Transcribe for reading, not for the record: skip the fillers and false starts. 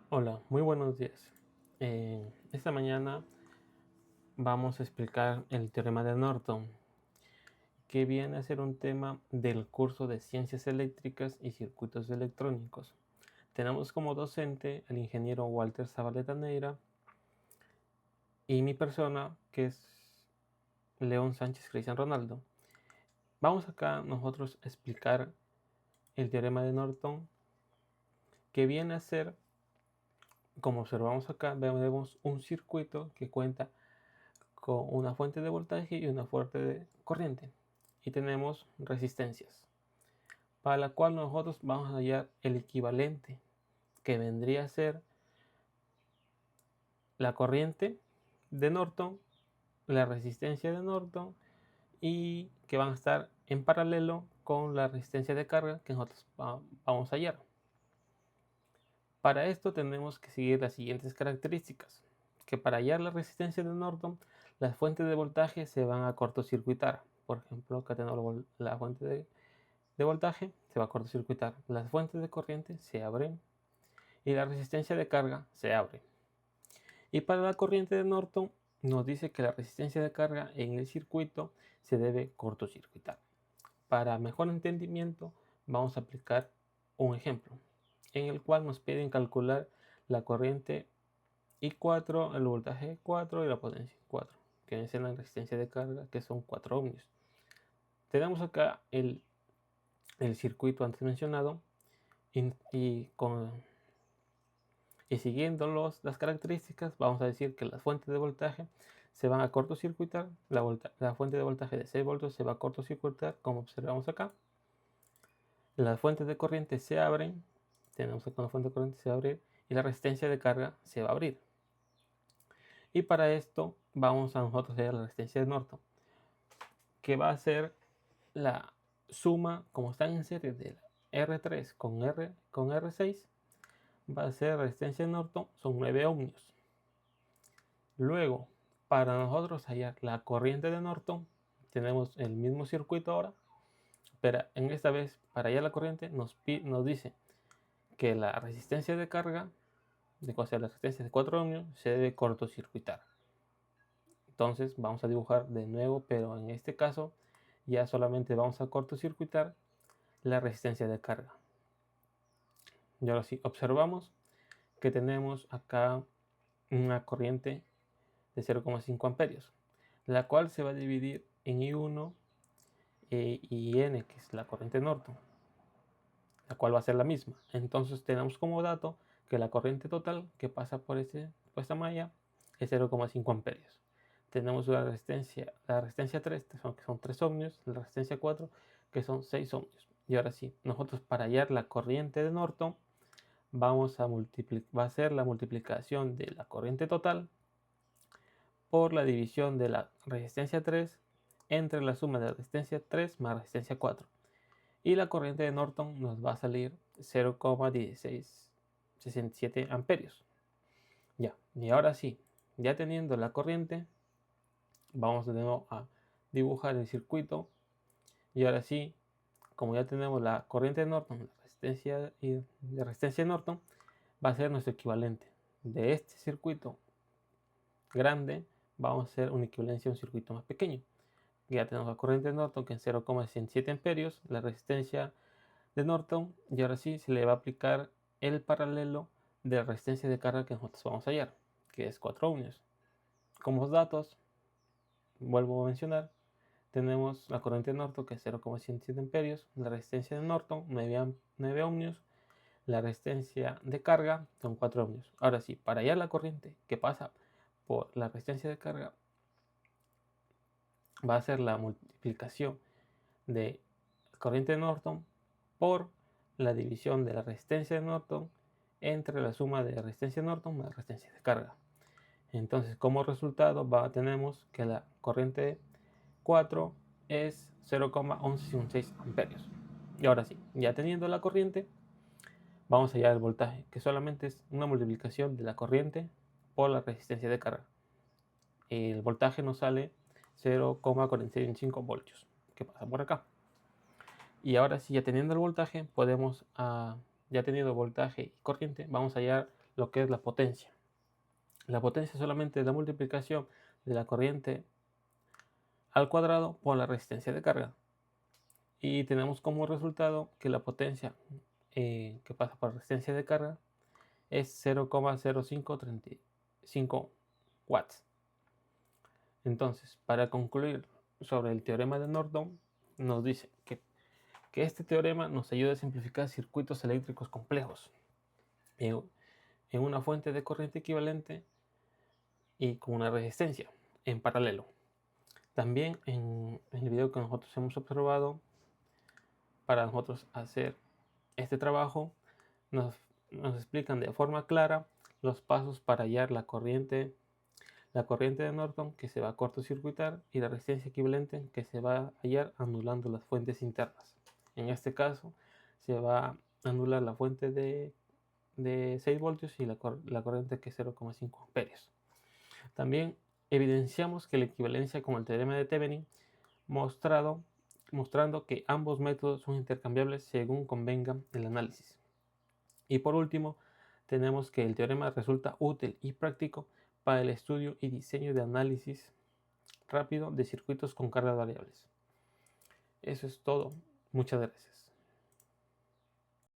Hola, muy buenos días. Esta mañana vamos a explicar el teorema de Norton, que viene a ser un tema del curso de Ciencias Eléctricas y Circuitos Electrónicos. Tenemos como docente al ingeniero Walter Zabaleta Neira y mi persona, que es León Sánchez Cristian Ronaldo. Vamos acá nosotros a explicar el teorema de Norton, que viene a ser, como observamos acá, vemos un circuito que cuenta con una fuente de voltaje y una fuente de corriente. Y tenemos resistencias, para la cual nosotros vamos a hallar el equivalente, que vendría a ser la corriente de Norton, la resistencia de Norton, y que van a estar en paralelo con la resistencia de carga que nosotros vamos a hallar. Para esto tenemos que seguir las siguientes características: que para hallar la resistencia de Norton, las fuentes de voltaje se van a cortocircuitar. Por ejemplo, acá tenemos la fuente de voltaje, se va a cortocircuitar. Las fuentes de corriente se abren y la resistencia de carga se abre. Y para la corriente de Norton nos dice que la resistencia de carga en el circuito se debe cortocircuitar. Para mejor entendimiento vamos a aplicar un ejemplo en el cual nos piden calcular la corriente I4, el voltaje 4 y la potencia 4, que es la resistencia de carga, que son 4 ohmios. Tenemos acá el circuito antes mencionado y siguiendo las características, vamos a decir que las fuentes de voltaje se van a cortocircuitar. La fuente de voltaje de 6 voltios se va a cortocircuitar, como observamos acá. Las fuentes de corriente se abren, tenemos acá una fuente de corriente se va a abrir y la resistencia de carga se va a abrir. Y para esto vamos a nosotros hallar la resistencia de Norton, que va a ser la suma, como están en serie, de la R3 con R6, va a ser resistencia de Norton, son 9 ohmios. Luego, para nosotros hallar la corriente de Norton, tenemos el mismo circuito ahora, pero en esta vez, para hallar la corriente, nos dice que la resistencia de carga, o sea, la resistencia de 4 ohmios, se debe cortocircuitar. Entonces, vamos a dibujar de nuevo, pero en este caso, ya solamente vamos a cortocircuitar la resistencia de carga. Y ahora sí, observamos que tenemos acá una corriente de 0,5 amperios, la cual se va a dividir en I1 y N, que es la corriente Norton, la cual va a ser la misma. Entonces tenemos como dato que la corriente total que pasa por esta malla es 0,5 amperios. Tenemos la resistencia 3, que son 3 ohmios, la resistencia 4, que son 6 ohmios. Y ahora sí, nosotros para hallar la corriente de Norton, va a ser la multiplicación de la corriente total por la división de la resistencia 3 entre la suma de la resistencia 3 más resistencia 4. Y la corriente de Norton nos va a salir 0,1667 amperios. Ya, y ahora sí, ya teniendo la corriente, vamos de nuevo a dibujar el circuito. Y ahora sí, como ya tenemos la corriente de Norton, la resistencia de Norton, va a ser nuestro equivalente. De este circuito grande, vamos a hacer una equivalencia a un circuito más pequeño. Ya tenemos la corriente de Norton, que es 0,107 amperios, la resistencia de Norton, y ahora sí se le va a aplicar el paralelo de la resistencia de carga que nosotros vamos a hallar, que es 4 ohmios. Como datos, vuelvo a mencionar, tenemos la corriente de Norton, que es 0,107 amperios, la resistencia de Norton, 9 ohmios, la resistencia de carga son 4 ohmios. Ahora sí, para hallar la corriente que pasa por la resistencia de carga, va a ser la multiplicación de la corriente de Norton por la división de la resistencia de Norton entre la suma de resistencia de Norton más resistencia de carga. Entonces, como resultado, tenemos que la corriente 4 es 0,1116 amperios. Y ahora sí, ya teniendo la corriente, vamos a hallar el voltaje, que solamente es una multiplicación de la corriente por la resistencia de carga. El voltaje nos sale 0,465 voltios, que pasa por acá. Y ahora sí, ya teniendo el voltaje, ya teniendo voltaje y corriente, vamos a hallar lo que es la potencia. La potencia solamente es la multiplicación de la corriente al cuadrado por la resistencia de carga. Y tenemos como resultado que la potencia que pasa por resistencia de carga es 0,0535 watts. Entonces, para concluir sobre el teorema de Norton, nos dice que este teorema nos ayuda a simplificar circuitos eléctricos complejos en una fuente de corriente equivalente y con una resistencia en paralelo. También en el video que nosotros hemos observado, para nosotros hacer este trabajo, nos explican de forma clara los pasos para hallar la corriente de Norton que se va a cortocircuitar y la resistencia equivalente que se va a hallar anulando las fuentes internas. En este caso se va a anular la fuente de 6 voltios y la corriente que es 0,5 amperios. También evidenciamos que la equivalencia con el teorema de Thevenin, mostrando que ambos métodos son intercambiables según convenga el análisis. Y por último, tenemos que el teorema resulta útil y práctico para el estudio y diseño de análisis rápido de circuitos con cargas variables. Eso es todo. Muchas gracias.